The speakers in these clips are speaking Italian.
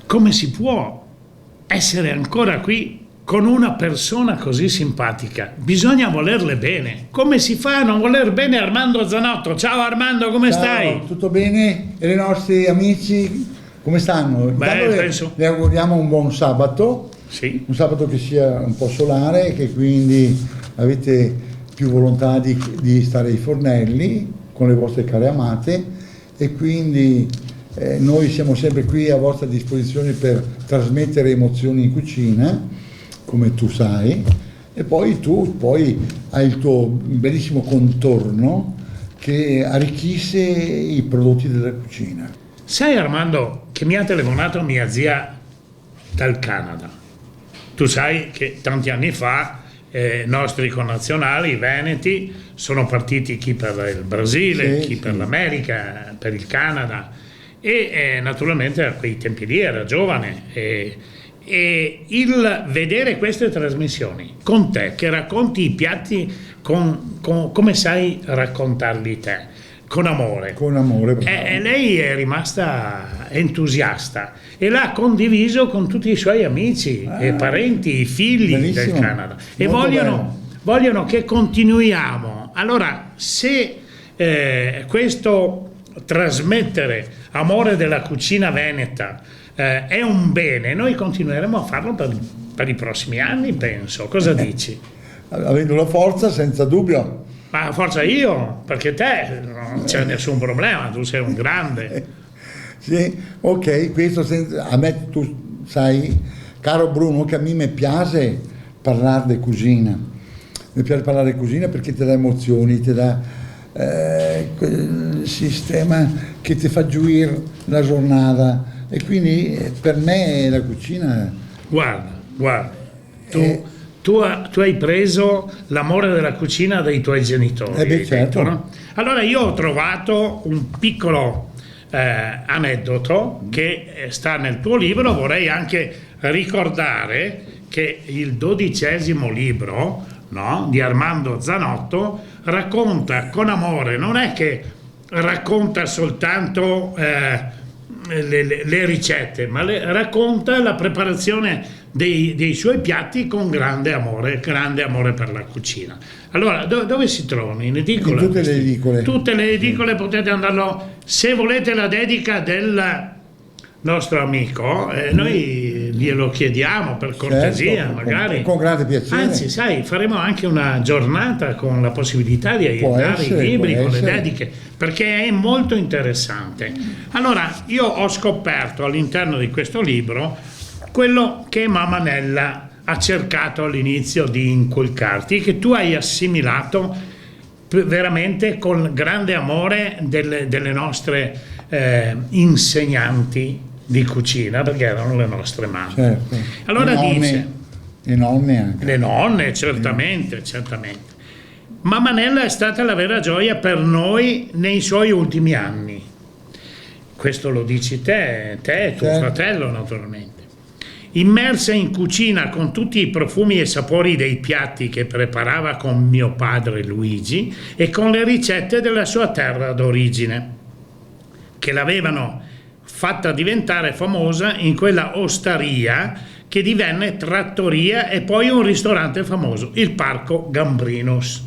Come si può essere ancora qui con una persona così simpatica? Bisogna volerle bene. Come si fa a non voler bene Armando Zanotto? Ciao Armando, come stai? Tutto bene? E i nostri amici come stanno? Penso... le auguriamo un buon sabato, sì. Un sabato che sia un po' solare, che quindi avete più volontà di stare ai fornelli con le vostre care amate, e quindi noi siamo sempre qui a vostra disposizione per trasmettere emozioni in cucina, come tu sai, e poi tu hai il tuo bellissimo contorno che arricchisce i prodotti della cucina. Sai Armando che mi ha telefonato mia zia dal Canada. Tu sai che tanti anni fa nostri connazionali veneti sono partiti, chi per il Brasile, chi per l'America, per il Canada, e naturalmente a quei tempi lì era giovane, e il vedere queste trasmissioni con te che racconti i piatti come sai raccontarli te, con amore, lei è rimasta entusiasta e l'ha condiviso con tutti i suoi amici e parenti, i figli del Canada, e vogliono che continuiamo. Allora, se questo trasmettere amore della cucina veneta è un bene, noi continueremo a farlo per i prossimi anni, penso. Cosa dici? Avendo la forza, senza dubbio. Ma forza io, perché te non c'è nessun problema, tu sei un grande. Sì, ok, questo a me, tu sai, caro Bruno, che a me piace parlare di cucina. Mi piace parlare di cucina perché ti dà emozioni, ti dà quel sistema che ti fa gioire la giornata, e quindi per me la cucina... Guarda, tu hai preso l'amore della cucina dai tuoi genitori, certo. No? Allora io ho trovato un piccolo aneddoto che sta nel tuo libro. Vorrei anche ricordare che il 12° libro, no, di Armando Zanotto racconta con amore, non è che racconta soltanto le ricette, ma racconta la preparazione dei suoi piatti con grande amore per la cucina. Allora, dove si trovano? In edicola? In tutte le edicole. Tutte le edicole, potete andarlo. Se volete la dedica del nostro amico, noi glielo chiediamo per cortesia, certo, magari. Con grande piacere. Anzi, sai, faremo anche una giornata con la possibilità di aiutare i libri con le dediche, perché è molto interessante. Allora, io ho scoperto all'interno di questo libro quello che mamma Nella ha cercato all'inizio di inculcarti, che tu hai assimilato veramente con grande amore delle nostre insegnanti di cucina, perché erano le nostre mamme. Certo. Allora dice... Le nonne anche. Le nonne, certamente. Mamma Nella è stata la vera gioia per noi nei suoi ultimi anni. Questo lo dici te e tuo fratello, naturalmente. Immersa in cucina con tutti i profumi e sapori dei piatti che preparava con mio padre Luigi e con le ricette della sua terra d'origine, che l'avevano fatta diventare famosa in quella osteria che divenne trattoria e poi un ristorante famoso, il Parco Gambrinus,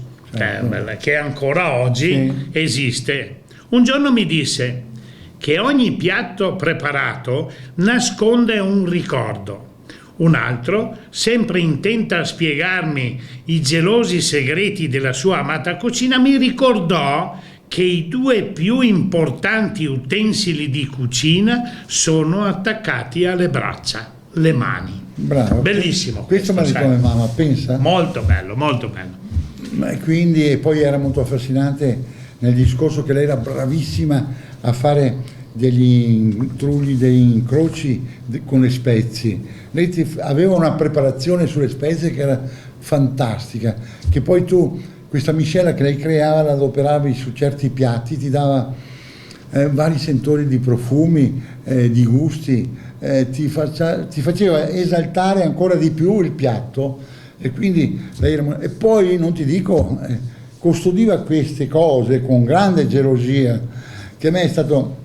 che ancora oggi esiste. Un giorno mi disse che ogni piatto preparato nasconde un ricordo. Un altro, sempre intenta a spiegarmi i gelosi segreti della sua amata cucina, mi ricordò che i due più importanti utensili di cucina sono attaccati alle braccia, le mani. Bravo. Bellissimo. Questo me lo come mamma, pensa? Molto bello, molto bello. E quindi, e poi era molto affascinante nel discorso che lei era bravissima a fare degli intrugli, degli incroci con le spezie. Lei aveva una preparazione sulle spezie che era fantastica, che poi tu, questa miscela che lei creava, la adoperavi su certi piatti, ti dava vari sentori di profumi, di gusti, ti faceva esaltare ancora di più il piatto. E quindi lei era, e poi non ti dico, custodiva queste cose con grande gelosia, che a me è stato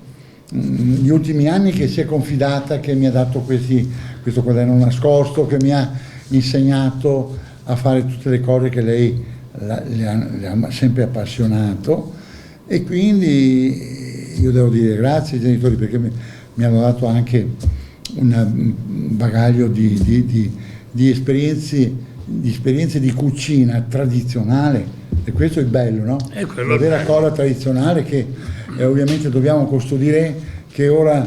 negli ultimi anni che si è confidata, che mi ha dato questo quaderno nascosto, che mi ha insegnato a fare tutte le cose che lei le ha sempre appassionato. E quindi io devo dire grazie ai genitori, perché mi hanno dato anche un bagaglio di esperienze di cucina tradizionale, e questo è il bello, no? La vera cosa tradizionale che ovviamente dobbiamo custodire, che ora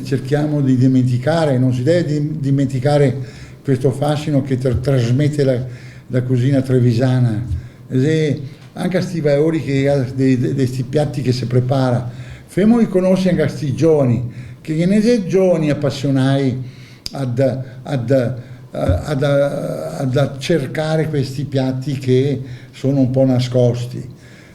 cerchiamo di dimenticare. Non si deve dimenticare questo fascino che trasmette la cucina trevisana. Anche a sti valori di questi piatti che si prepara, femo di conoscere anche a sti giovani, che ne sei giovani appassionati ad cercare questi piatti che sono un po' nascosti,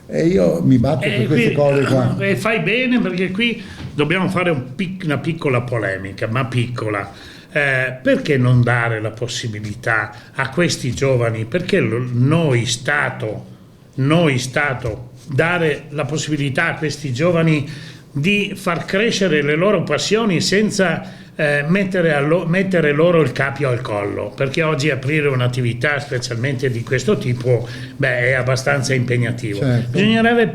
e io mi batto per queste cose qua. E fai bene, perché qui dobbiamo fare una piccola polemica, ma piccola. Perché non dare la possibilità a questi giovani? Perché noi Stato, dare la possibilità a questi giovani di far crescere le loro passioni senza mettere loro il cappio al collo, perché oggi aprire un'attività specialmente di questo tipo è abbastanza impegnativo. Certo.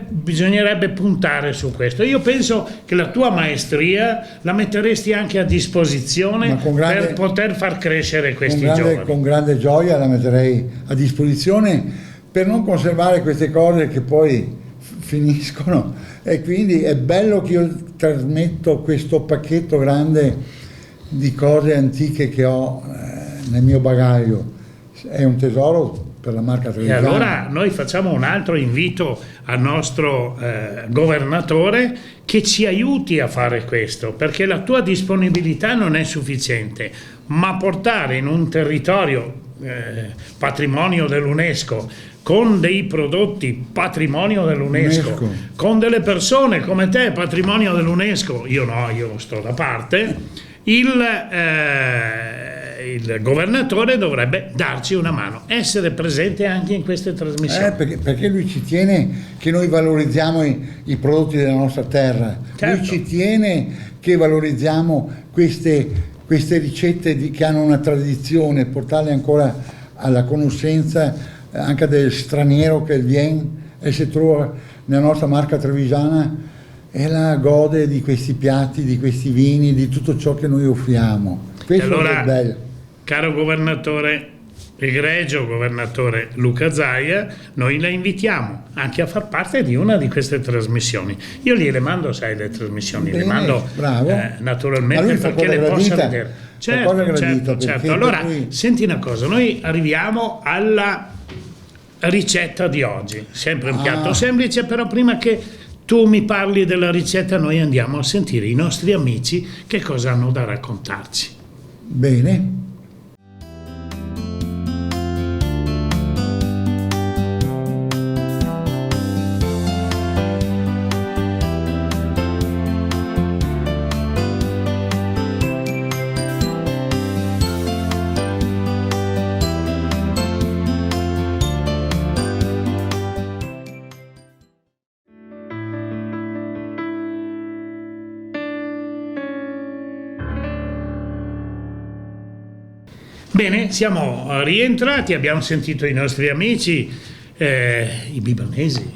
Bisognerebbe puntare su questo. Io penso che la tua maestria la metteresti anche a disposizione per poter far crescere questi giovani. Con grande gioia la metterei a disposizione, per non conservare queste cose che poi finiscono. E quindi è bello che io trasmetto questo pacchetto grande di cose antiche che ho nel mio bagaglio. È un tesoro per la marca Trevisana. E allora noi facciamo un altro invito al nostro governatore, che ci aiuti a fare questo, perché la tua disponibilità non è sufficiente, ma portare in un territorio patrimonio dell'UNESCO, con dei prodotti patrimonio dell'UNESCO, con delle persone come te patrimonio dell'UNESCO, io sto da parte. Il governatore dovrebbe darci una mano, essere presente anche in queste trasmissioni. Perché lui ci tiene che noi valorizziamo i prodotti della nostra terra. Certo. Lui ci tiene che valorizziamo queste ricette che hanno una tradizione, portarle ancora alla conoscenza anche del straniero che viene e si trova nella nostra marca trevisana, e la gode di questi piatti, di questi vini, di tutto ciò che noi offriamo. Questo allora, è bello. Caro governatore, egregio governatore Luca Zaia, noi la invitiamo anche a far parte di una di queste trasmissioni. Io gliele mando, sai, le trasmissioni, le mando naturalmente perché le possa vedere. Certo. Allora, senti una cosa, noi arriviamo alla ricetta di oggi, sempre un piatto semplice, però prima che tu mi parli della ricetta noi andiamo a sentire i nostri amici che cosa hanno da raccontarci. Bene. Bene, siamo rientrati, abbiamo sentito i nostri amici, i bibanesi.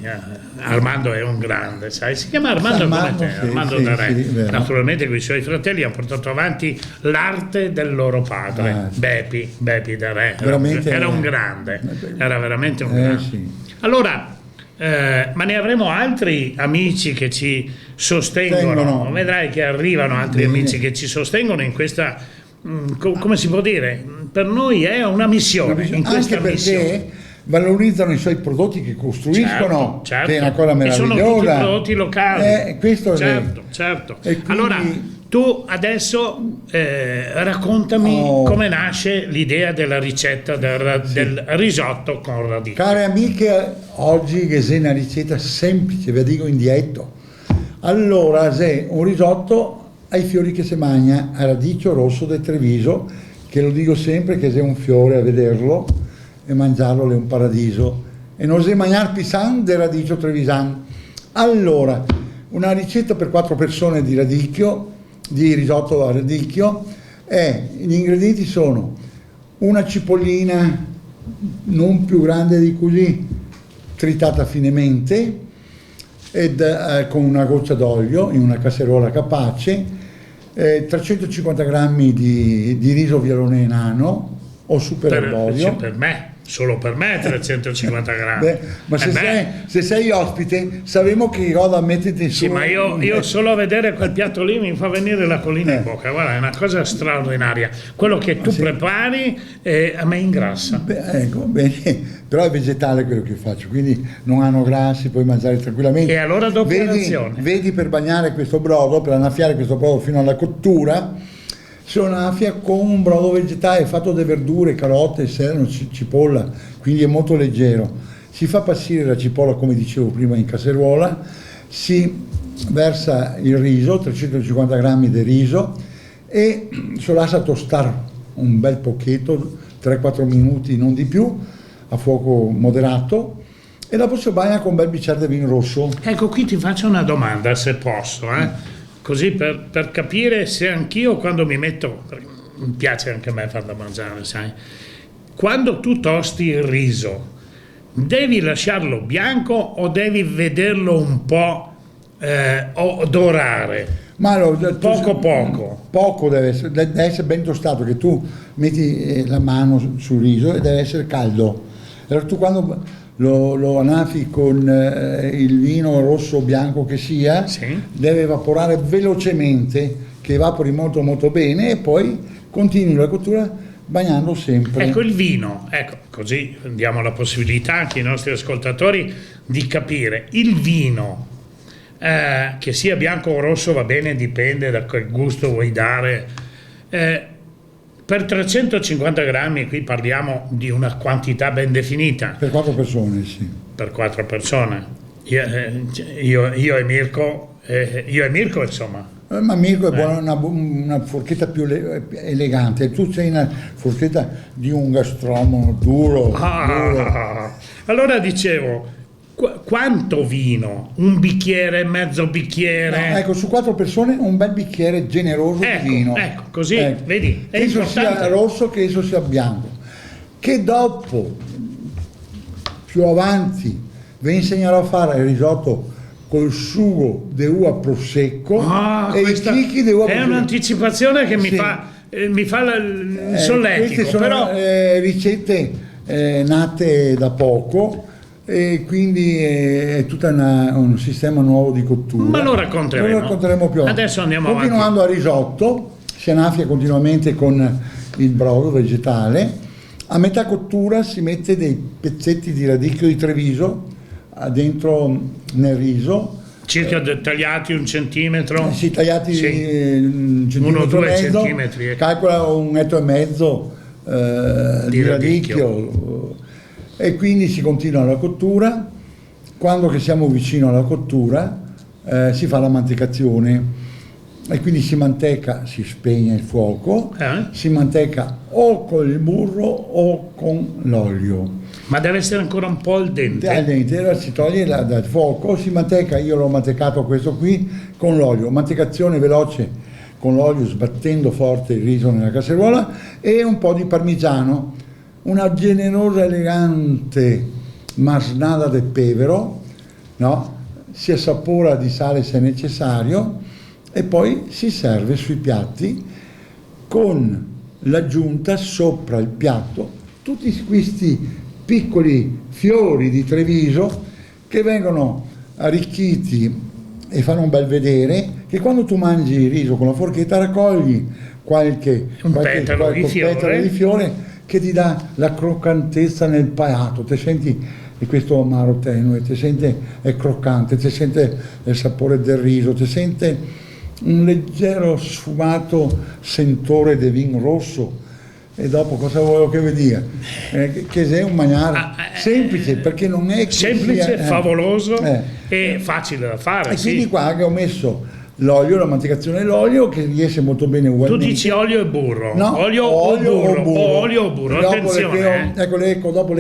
Armando è un grande, sai, si chiama Armando come te, Armando da Re. Naturalmente con i suoi fratelli hanno portato avanti l'arte del loro padre, Bepi da Re. Era un grande, era veramente un grande. Allora, ma ne avremo altri amici che ci sostengono. Vedrai che arrivano altri amici che ci sostengono in questa, come si può dire, per noi è una missione. In questa anche perché missione valorizzano i suoi prodotti che costruiscono, certo, che è una cosa meravigliosa. E sono tutti prodotti locali. Questo certo. Quindi, allora, tu adesso raccontami come nasce l'idea della ricetta del risotto con radici. Care amiche, oggi che è una ricetta semplice, vi dico in dietto. Allora, è un risotto ai fiori che si mangia, a radicio rosso del Treviso, che lo dico sempre che è un fiore a vederlo e mangiarlo è un paradiso. E non si mangiare pisan del radicio trevisan. Allora, una ricetta per 4 persone di radicchio, di risotto a radicchio, gli ingredienti sono una cipollina non più grande di così, tritata finemente, con una goccia d'olio in una casseruola capace, 350 grammi di riso violone nano o super all'olio. Solo per me 350 grammi. Ma se sei ospite, sappiamo che cosa mettete su. Sì, ma io solo a vedere quel piatto lì mi fa venire la collina in bocca. Guarda, è una cosa straordinaria. Quello che tu prepari a me ingrassa. Ecco, bene, però è vegetale quello che faccio, quindi non hanno grassi, puoi mangiare tranquillamente. E allora doppia razione. Vedi, per bagnare questo brodo, per annaffiare questo brodo fino alla cottura, si annaffia con un brodo vegetale fatto di verdure, carote, sereno, cipolla, quindi è molto leggero. Si fa passare la cipolla, come dicevo prima, in casseruola, si versa il riso, 350 grammi di riso, e si lascia tostare un bel pochetto, 3-4 minuti, non di più, a fuoco moderato, e dopo si bagna con un bel bicchiere di vino rosso. Ecco, qui ti faccio una domanda, se posso, così per capire se anch'io quando mi metto, mi piace anche a me farla mangiare, sai, quando tu tosti il riso, devi lasciarlo bianco o devi vederlo un po' dorare? Ma allora, poco deve essere ben tostato, che tu metti la mano sul riso e deve essere caldo. Allora tu quando lo annaffi con il vino rosso o bianco che sia, sì, deve evaporare velocemente, che evapori molto molto bene, e poi continui la cottura bagnando sempre. Ecco il vino, così diamo la possibilità anche ai nostri ascoltatori di capire. Il vino, che sia bianco o rosso va bene, dipende da che gusto vuoi dare. Per 350 grammi, qui parliamo di una quantità ben definita. Per 4 persone, sì. Per 4 persone. Io e Mirko, insomma. Ma Mirko è buona una forchetta più elegante. Tu sei una forchetta di un gastronomo duro. Allora dicevo, quanto vino? Un bicchiere, mezzo bicchiere? No, ecco, su 4 persone un bel bicchiere generoso di vino. Ecco, così, vedi, è esso importante. Sia rosso che esso sia bianco. Che dopo, più avanti, vi insegnerò a fare il risotto col sugo di uva prosecco e i chicchi di uva prosecco. È un'anticipazione che mi fa il solletico. Queste sono però ricette nate da poco, e quindi è tutto un sistema nuovo di cottura. Ma lo racconteremo più avanti. Adesso andiamo Continuando avanti. a risotto, si annaffia continuamente con il brodo vegetale. A metà cottura si mette dei pezzetti di radicchio di Treviso dentro nel riso. Circa tagliati 1 centimetro? Sì, tagliati sì. 1 centimetro 1 o 2 mezzo, centimetri. Calcola 1,5 metri di radicchio. E quindi si continua la cottura. Quando che siamo vicino alla cottura si fa la mantecazione, e quindi si manteca, si spegne il fuoco, si manteca o con il burro o con l'olio. Ma deve essere ancora un po' al dente? Al dente, allora si toglie dal fuoco, si manteca. Io l'ho mantecato questo qui con l'olio, mantecazione veloce con l'olio, sbattendo forte il riso nella casseruola, e un po' di parmigiano, una generosa elegante masnada del pevero, no? Si assapora di sale se necessario, e poi si serve sui piatti con l'aggiunta sopra il piatto tutti questi piccoli fiori di Treviso che vengono arricchiti e fanno un bel vedere, che quando tu mangi il riso con la forchetta raccogli qualche petalo di fiore che ti dà la croccantezza nel palato, ti senti di questo amaro tenue, ti sente è croccante, ti sente il sapore del riso, ti sente un leggero sfumato sentore di vino rosso. E dopo cosa voglio che vi dica? Che è un mangiare semplice, perché non è che semplice, favoloso e facile da fare. E quindi qua che ho messo l'olio, la mantecazione e l'olio, che riesce molto bene ugualmente. Tu dici olio e burro? No, olio o burro, attenzione. Dopo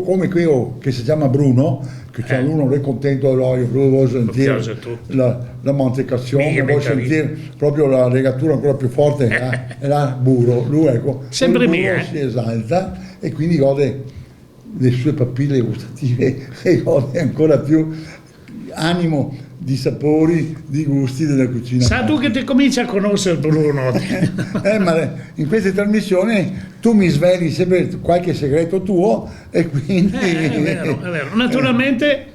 come qui che si chiama Bruno, che c'è uno è contento dell'olio, vuole sentire la mantecazione, vuole sentire proprio la legatura ancora più forte, è la burro, lui ecco, sempre mia, si esalta e quindi gode le sue papille gustative e gode ancora più animo di sapori, di gusti della cucina. Sa tu che ti cominci a conoscere Bruno. Ma in queste trasmissioni tu mi sveli sempre qualche segreto tuo e quindi... È vero. Naturalmente,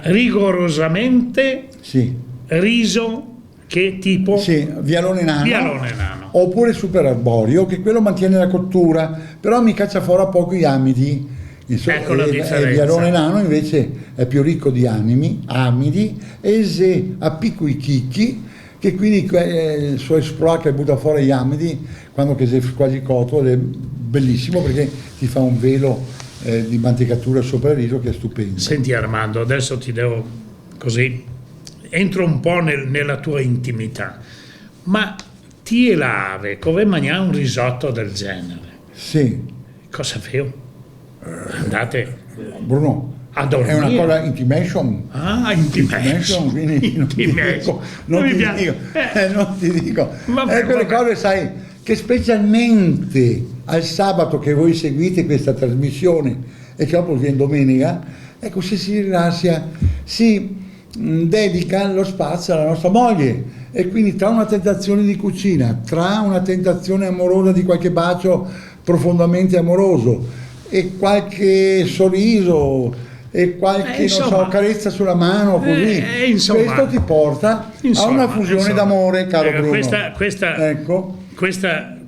rigorosamente, riso che tipo? Sì, vialone nano. Oppure super arborio, che quello mantiene la cottura, però mi caccia fuori poco gli amidi. Ecco la differenza. Il vialone nano invece è più ricco di amidi e se a piccoli chicchi, che quindi il suo esploit che butta fuori gli amidi quando che si è quasi cotto, è bellissimo perché ti fa un velo di mantecatura sopra il riso che è stupendo. Senti Armando, adesso ti devo così, entro un po' nella tua intimità, ma ti elave come mangiare un risotto del genere? Sì. Cosa fai? Andate Bruno a dormire. È una cosa intimation. Intimation, quindi non ti dico. Quelle cose sai che specialmente al sabato che voi seguite questa trasmissione e che dopo viene domenica, ecco, se si rilassa si dedica lo spazio alla nostra moglie e quindi tra una tentazione di cucina, tra una tentazione amorosa di qualche bacio profondamente amoroso e qualche sorriso e qualche carezza sulla mano, così questo ti porta a una fusione d'amore, caro Bruno.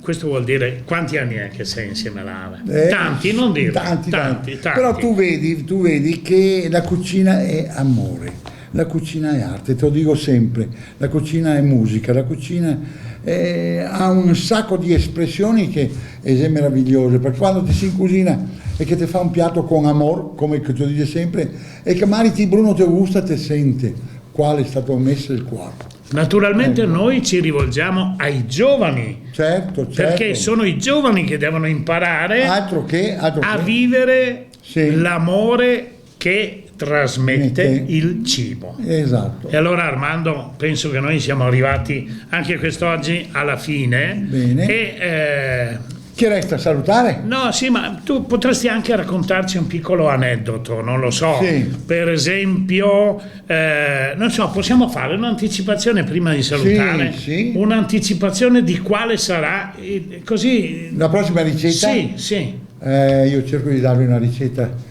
Questo vuol dire quanti anni è che sei insieme all'Ave? Tanti, non dire tanti. Però tu vedi che la cucina è amore, la cucina è arte, te lo dico sempre, la cucina è musica, la cucina ha un sacco di espressioni che è meravigliose, perché quando ti si in cucina e che ti fa un piatto con amore, come che tu dici sempre, e che magari Bruno ti gusta, ti sente quale è stato messo il cuore. Naturalmente noi ci rivolgiamo ai giovani, certo, perché sono i giovani che devono imparare a vivere l'amore che trasmette il cibo. Esatto. E allora Armando, penso che noi siamo arrivati anche quest'oggi alla fine. Bene. Che resta a salutare? No, sì, ma tu potresti anche raccontarci un piccolo aneddoto, non lo so. Per esempio, non so, possiamo fare un'anticipazione prima di salutare? Sì. Un'anticipazione di quale sarà, così... La prossima ricetta? Sì. Io cerco di darvi una ricetta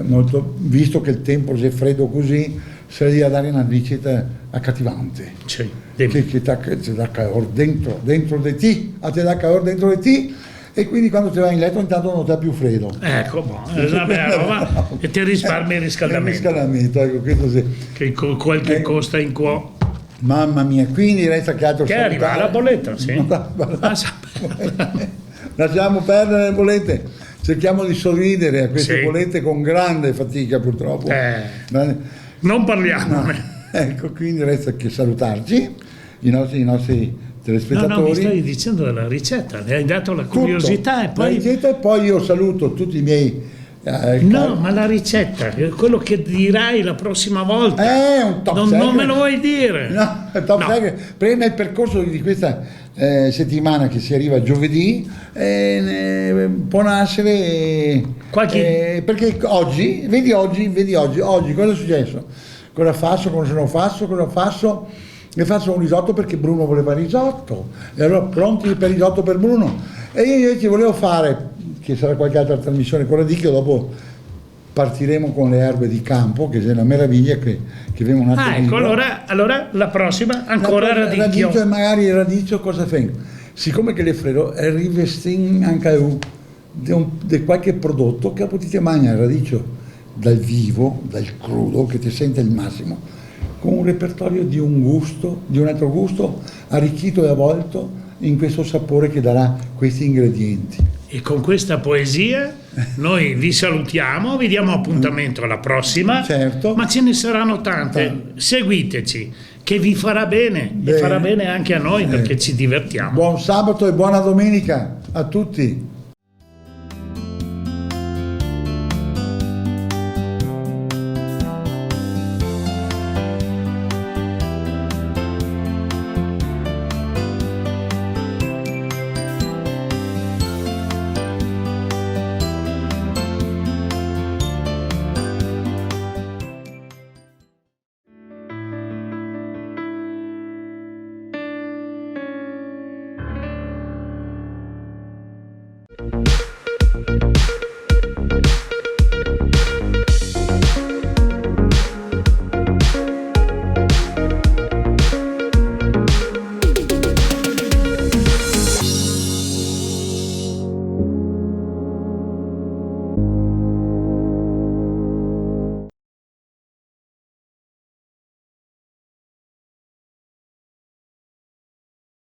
molto, visto che il tempo è freddo così, sarei a dare una ricetta accattivante. Sì. Che ti dà calore dentro di te, ti dà calore dentro di te. E quindi quando ti vai in letto intanto non ti ha più freddo. Ecco, e ti risparmi il riscaldamento. Ecco, questo sì. Che quel che costa in cuo. Mamma mia, quindi resta che altro. Che arriva la bolletta, sì. Lasciamo perdere le bollette, cerchiamo di sorridere a queste bollette con grande fatica purtroppo. Non parliamo. Ecco, quindi resta che salutarci, i nostri telespettatori. No, mi stai dicendo della ricetta, mi hai dato la curiosità e poi... La ricetta e poi io saluto tutti i miei... ma la ricetta, quello che dirai la prossima volta, è un top secret. Non me lo vuoi dire? No, è top secret. Perché nel percorso di questa settimana che si arriva giovedì può nascere perché oggi cosa è successo? Cosa faccio, cosa non faccio? Ne faccio un risotto perché Bruno voleva risotto e allora pronti per risotto per Bruno e io invece volevo fare, che sarà qualche altra trasmissione con Radicchio, dopo partiremo con le erbe di campo, che è una meraviglia che vengono a ecco, allora la prossima ancora radicchio. Radicchio, e magari il radicchio cosa fa? Siccome che le frego rivestin anche di qualche prodotto che potete mangiare il radicchio dal vivo, dal crudo, che ti sente il massimo, con un repertorio di un gusto, di un altro gusto, arricchito e avvolto in questo sapore che darà questi ingredienti. E con questa poesia noi vi salutiamo, vi diamo appuntamento alla prossima, certo, ma ce ne saranno tante, seguiteci, che vi farà bene, e farà bene anche a noi perché ci divertiamo. Buon sabato e buona domenica a tutti.